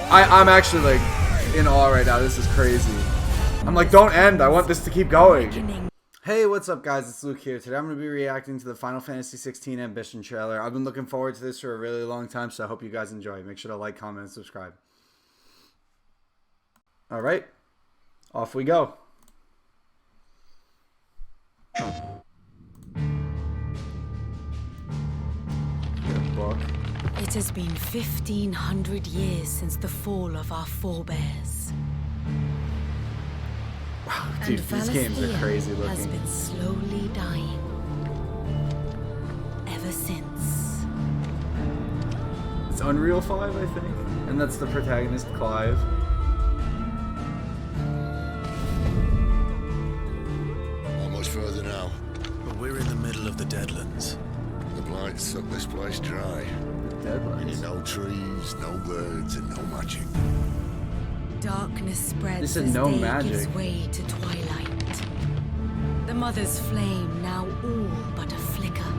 I'm actually like in awe right now. This is crazy. I'm like, don't end. I want this to keep going. Hey, what's up, guys? It's Luke here. Today I'm going to be reacting to the Final Fantasy 16 Ambition trailer. I've been looking forward to this for a really long time, so I hope you guys enjoy. Make sure to like, comment, and subscribe. All right, off we go. Book. It has been 1,500 years since the fall of our forebears. Wow, dude, these games are crazy looking. Has been slowly dying ever since. It's Unreal 5, I think, and that's the protagonist, Clive. Almost further now. But we're in the middle of the Deadlands. The blight sucked this place dry. Deadlands. Meaning no trees, no birds, and no magic. Darkness spreads This is as no day magic. gives way to twilight. The mother's flame now all but a flicker.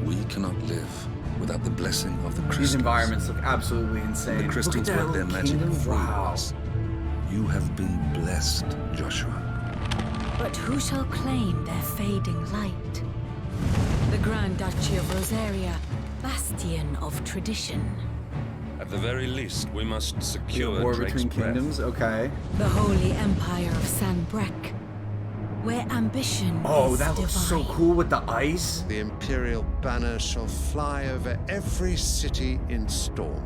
We cannot live without the blessing of the crystals. These environments look absolutely insane. The crystals Look at work that their little magic kingdom. through Wow. us. You have been blessed, Joshua. But who shall claim their fading light? The Grand Duchy of Rosaria, bastion of tradition. At the very least, we must The secure War Drake's Between breath. Kingdoms, okay. The Holy Empire of San Brec, where ambition Oh, is that looks so divine. cool with the ice. The Imperial banner shall fly over every city in storm.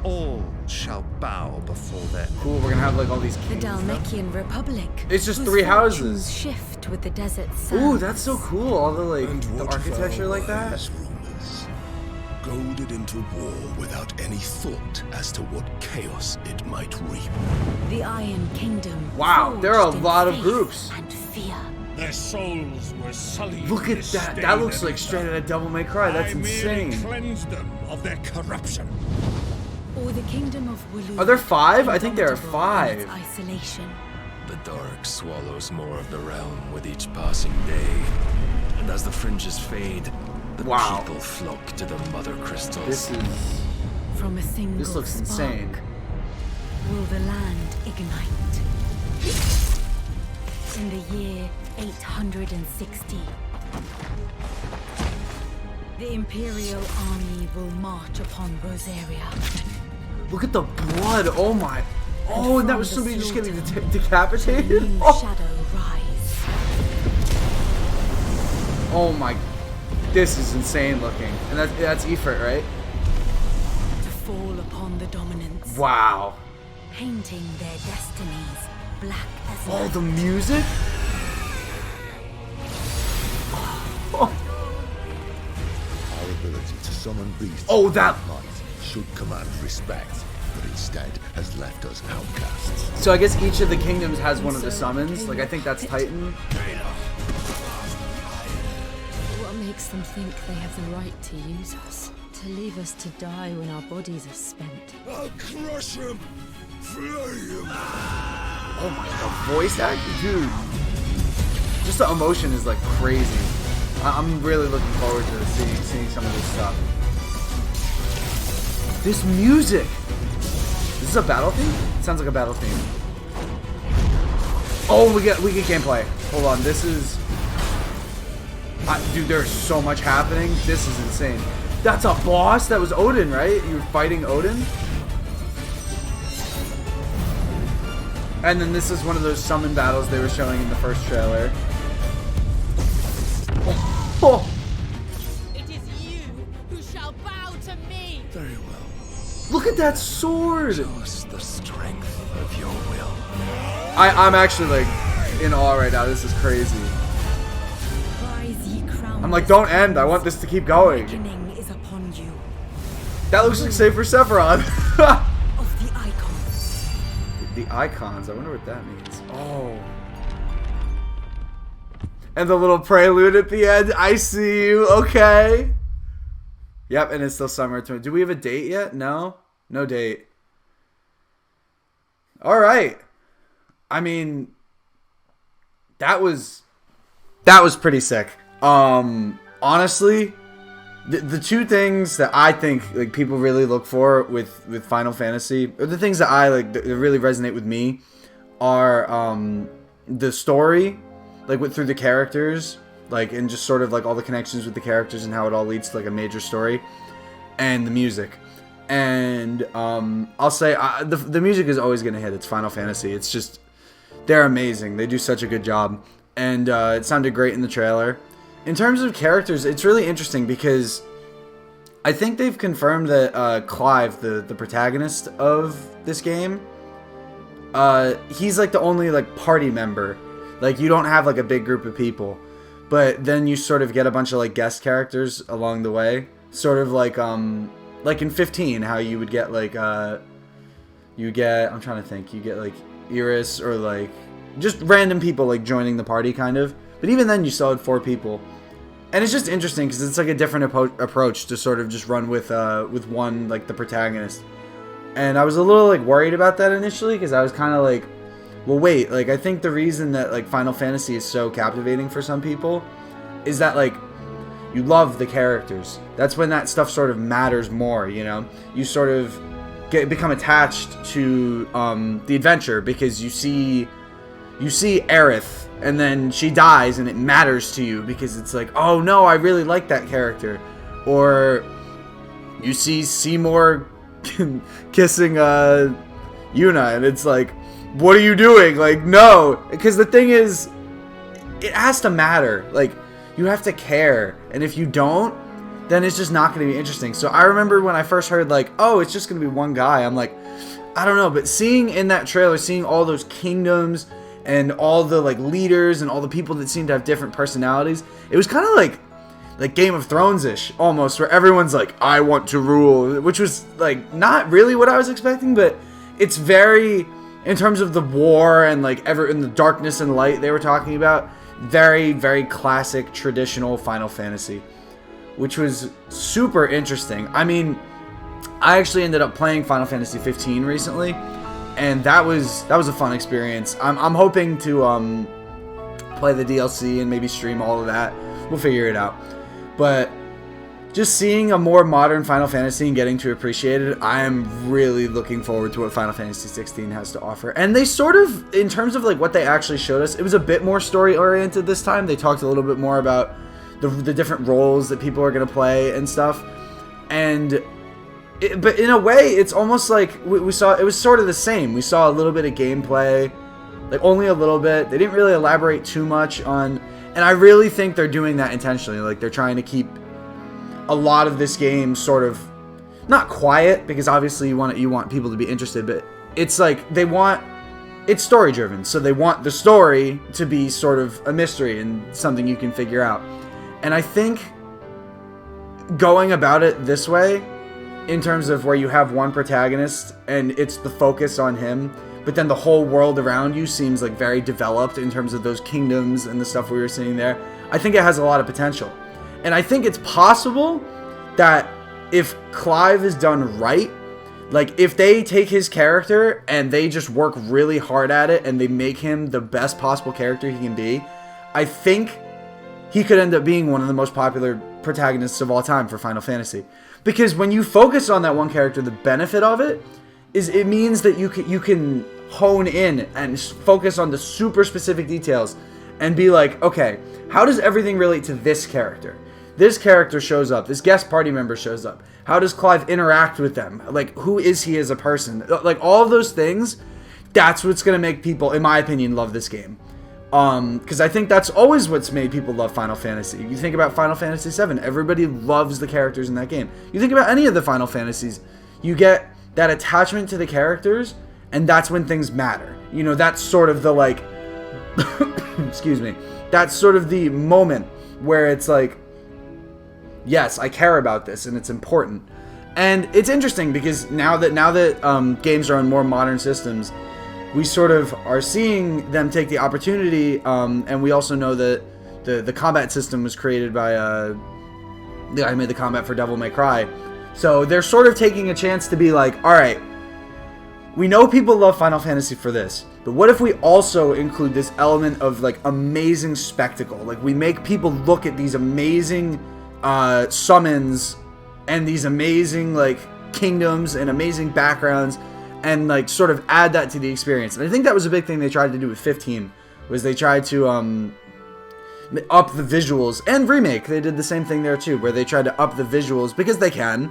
All shall bow before their Cool, we're gonna have like all these The kings. and stuff. Dalmekian Republic. It's just whose 3 houses. fortunes shift with the desert sands. Ooh, that's so cool. All the like And the what of architecture our like that. wise rulers, goaded into war without any thought as to what chaos it might reap. The Iron Kingdom. Wow, there are a forged in lot of faith groups. And fear. Their souls were sullied. Look at that. That looks like straight out of Devil May Cry. That's I merely insane. cleansed them of their corruption. Or the Kingdom of Wulu. Are there 5? I think there are indomitable 5. in its isolation. The dark swallows more of the realm with each passing day. And as the fringes fade, the Wow. people flock to the mother crystals. This is From a single this looks spark, insane. will the land ignite. In the year 860, the Imperial army will march upon Rosaria. Look at the blood. Oh my. Oh, and that was somebody just getting decapitated. New Oh. shadow rise. Oh my. This is insane looking. And that's Ifrit, right? To fall upon the dominants, Wow. painting their destinies black as Oh, night. the music? Our ability to summon beasts Oh, that- of might should command respect, but instead has left us outcasts. So I guess each of the kingdoms has one of the summons. Like I think that's Titan. What makes them think they have the right to use us? To leave us to die when our bodies are spent? I'll crush him! Flame! Oh my god, voice acting, dude. Just the emotion is like crazy. I'm really looking forward to seeing some of this stuff. This music. This is a battle theme? It sounds like a battle theme. Oh, we get gameplay. Hold on, this is. Dude, there's so much happening. This is insane. That's a boss. That was Odin, right? You were fighting Odin. And then this is one of those summon battles they were showing in the first trailer. Oh. It is you who shall bow to me. Very well. Look at that sword! Show us the strength of your will. I'm actually like in awe right now. This is crazy. Rise, ye crowned I'm like, don't end. I want this to keep going. reckoning is upon you. That looks like Save for Sephiroth. Of the icons. The icons. I wonder what that means. Oh. And the little prelude at the end. I see you. Okay. Yep, and it's still summer. Do we have a date yet? No? No date. All right. I mean, that was pretty sick. Honestly, the two things that I think like people really look for with Final Fantasy, or the things that I like that really resonate with me, are the story, like through the characters, like, and just sort of like all the connections with the characters and how it all leads to like a major story, and the music. And I'll say the music is always gonna hit. It's Final Fantasy. It's just, they're amazing. They do such a good job, and it sounded great in the trailer. In terms of characters, it's really interesting because I think they've confirmed that Clive, the protagonist of this game, he's like the only like party member. Like, you don't have like a big group of people, but then you sort of get a bunch of like guest characters along the way, sort of like in 15, how you would get like you get, I'm trying to think, you get like Iris, or like just random people like joining the party kind of. But even then, you still had 4 people. And it's just interesting because it's like a different approach to sort of just run with one, like the protagonist. And I was a little like worried about that initially, because I was kind of like, well, wait, like I think the reason that like Final Fantasy is so captivating for some people is that like you love the characters. That's when that stuff sort of matters more, you know? You sort of become attached to the adventure because you see Aerith, and then she dies, and it matters to you because it's like, oh no, I really like that character. Or you see Seymour kissing Yuna, and it's like, what are you doing? Like, no. Because the thing is, it has to matter. Like, you have to care. And if you don't, then it's just not going to be interesting. So I remember when I first heard, like, oh, it's just going to be one guy. I'm like, I don't know. But seeing in that trailer, seeing all those kingdoms and all the like leaders and all the people that seem to have different personalities, it was kind of like Game of Thrones-ish almost, where everyone's like, I want to rule, which was like not really what I was expecting, but it's very, in terms of the war and like in the darkness and light they were talking about, very, very classic traditional Final Fantasy, which was super interesting. I mean, I actually ended up playing Final Fantasy 15 recently, and that was a fun experience. I'm hoping to play the DLC and maybe stream all of that. We'll figure it out. But just seeing a more modern Final Fantasy and getting to appreciate it, I am really looking forward to what Final Fantasy 16 has to offer. And they sort of, in terms of like what they actually showed us, it was a bit more story oriented this time. They talked a little bit more about the different roles that people are going to play and stuff. And but in a way, it's almost like we saw, it was sort of the same. We saw a little bit of gameplay, like only a little bit. They didn't really elaborate too much on, and I really think they're doing that intentionally. Like, they're trying to keep a lot of this game sort of not quiet, because obviously you want people to be interested, but it's like it's story driven, so they want the story to be sort of a mystery and something you can figure out. And I think going about it this way, in terms of where you have one protagonist and it's the focus on him, but then the whole world around you seems like very developed in terms of those kingdoms and the stuff we were seeing there, I think it has a lot of potential. And I think it's possible that if Clive is done right, like if they take his character and they just work really hard at it and they make him the best possible character he can be, I think he could end up being one of the most popular protagonists of all time for Final Fantasy. Because when you focus on that one character, the benefit of it is it means that you can hone in and focus on the super specific details and be like, okay, how does everything relate to this character? This character shows up. This guest party member shows up. How does Clive interact with them? Like, who is he as a person? Like, all of those things, that's what's going to make people, in my opinion, love this game. Because I think that's always what's made people love Final Fantasy. You think about Final Fantasy VII, everybody loves the characters in that game. You think about any of the Final Fantasies, you get that attachment to the characters, and that's when things matter. You know, that's sort of the, like, excuse me, that's sort of the moment where it's like, yes, I care about this, and it's important. And it's interesting because now that games are on more modern systems, we sort of are seeing them take the opportunity, and we also know that the combat system was created by the guy who made the combat for Devil May Cry. So they're sort of taking a chance to be like, alright, we know people love Final Fantasy for this, but what if we also include this element of like amazing spectacle? Like, we make people look at these amazing summons and these amazing like kingdoms and amazing backgrounds, and like sort of add that to the experience. And I think that was a big thing they tried to do with 15, was they tried to up the visuals. And Remake, they did the same thing there too, where they tried to up the visuals because they can,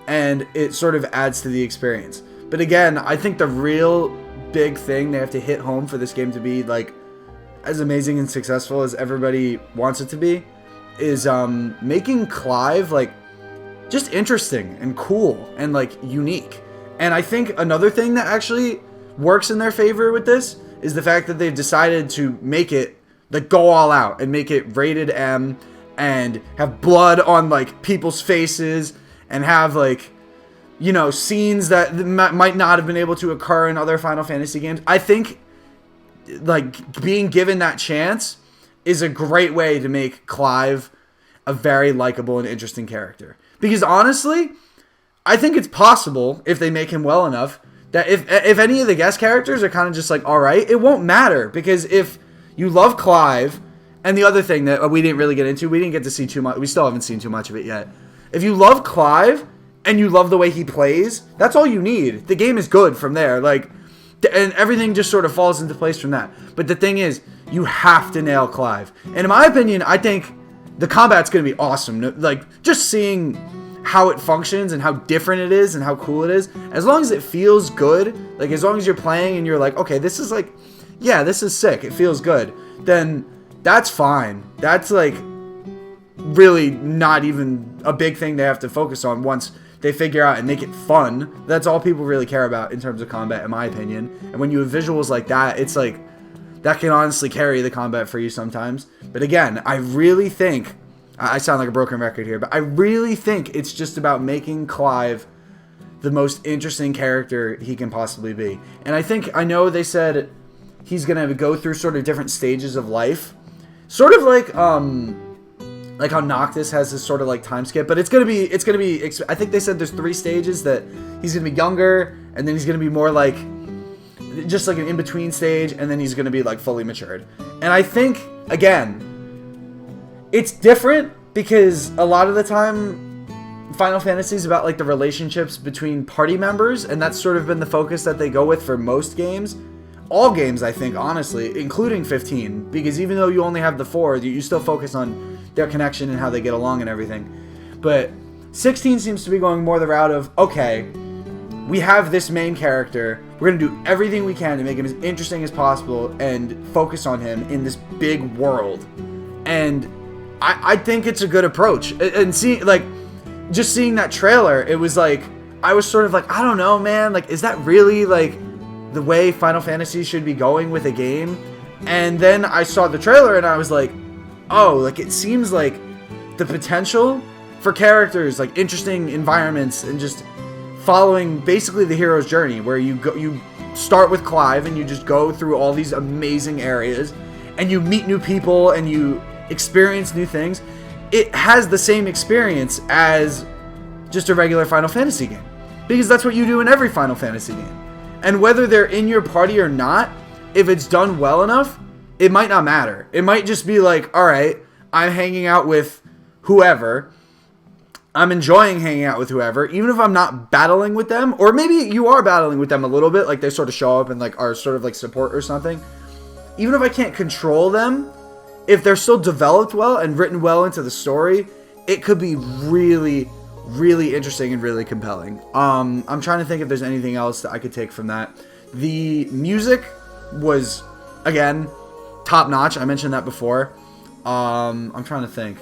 and it sort of adds to the experience. But again, I think the real big thing they have to hit home for this game to be like as amazing and successful as everybody wants it to be is making Clive like just interesting and cool and like unique. And I think another thing that actually works in their favor with this is the fact that they've decided to make it like go all out and make it rated M and have blood on like people's faces and have like, you know, scenes that might not have been able to occur in other Final Fantasy games. I think like being given that chance is a great way to make Clive a very likable and interesting character. Because honestly, I think it's possible, if they make him well enough, that if any of the guest characters are kind of just like, alright, it won't matter. Because if you love Clive, and the other thing that we didn't really get into, we didn't get to see too much, we still haven't seen too much of it yet. If you love Clive, and you love the way he plays, that's all you need. The game is good from there. Like, and everything just sort of falls into place from that. But the thing is, you have to nail Clive. And in my opinion, I think the combat's going to be awesome. Like, just seeing how it functions and how different it is and how cool it is. As long as it feels good, like as long as you're playing and you're like, okay, this is like, yeah, this is sick. It feels good. Then that's fine. That's like really not even a big thing they have to focus on once they figure out and make it fun. That's all people really care about in terms of combat, in my opinion. And when you have visuals like that, it's like, that can honestly carry the combat for you sometimes. But again, I really think, I sound like a broken record here, but I really think it's just about making Clive the most interesting character he can possibly be. And I know they said he's going to go through sort of different stages of life. Sort of like how Noctis has this sort of like time skip, but it's gonna be, I think they said there's 3 stages, that he's gonna be younger, and then he's gonna be more like, just like an in-between stage, and then he's gonna be like fully matured. And I think, again, it's different because a lot of the time, Final Fantasy is about like the relationships between party members, and that's sort of been the focus that they go with for most games. All games, I think, honestly, including 15, because even though you only have the 4, you still focus on their connection and how they get along and everything. But 16 seems to be going more the route of, okay, we have this main character, we're going to do everything we can to make him as interesting as possible and focus on him in this big world. And I think it's a good approach. And just seeing that trailer, it was like, I was sort of like, I don't know, man, like, is that really like the way Final Fantasy should be going with a game? And then I saw the trailer and I was like, oh, like it seems like the potential for characters, like interesting environments, and just following basically the hero's journey, where you start with Clive and you just go through all these amazing areas and you meet new people and you experience new things. It has the same experience as just a regular Final Fantasy game, because that's what you do in every Final Fantasy game. And whether they're in your party or not, if it's done well enough, it might not matter. It might just be like, alright, I'm hanging out with whoever. I'm enjoying hanging out with whoever, even if I'm not battling with them. Or maybe you are battling with them a little bit, like they sort of show up and like are sort of like support or something. Even if I can't control them, if they're still developed well and written well into the story, it could be really, really interesting and really compelling. I'm trying to think if there's anything else that I could take from that. The music was, again, top notch. I mentioned that before. I'm trying to think.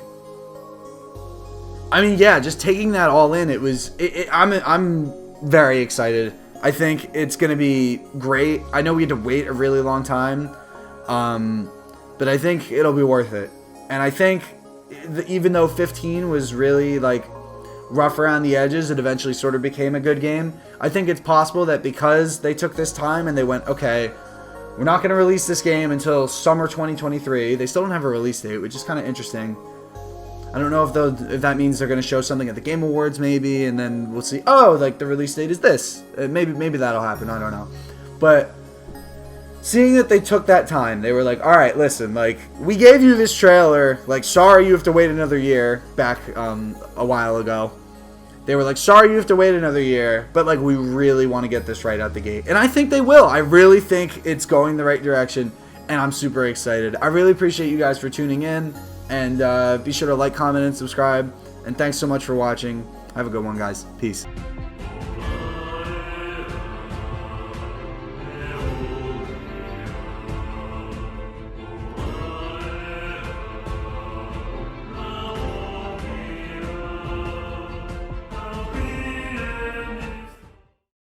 I mean, yeah, just taking that all in, it was. I'm very excited. I think it's gonna be great. I know we had to wait a really long time, but I think it'll be worth it. And I think even though 15 was really like rough around the edges, it eventually sort of became a good game. I think it's possible that because they took this time and they went, okay, we're not going to release this game until summer 2023. They still don't have a release date, which is kind of interesting. I don't know if that means they're going to show something at the Game Awards maybe, and then we'll see, oh, like the release date is this. Maybe that'll happen. I don't know. But seeing that they took that time, they were like, all right, listen, like, we gave you this trailer, like, sorry you have to wait another year, back a while ago. They were like, sorry you have to wait another year, but, like, we really want to get this right out the gate. And I think they will. I really think it's going the right direction, and I'm super excited. I really appreciate you guys for tuning in, and be sure to like, comment, and subscribe. And thanks so much for watching. Have a good one, guys. Peace.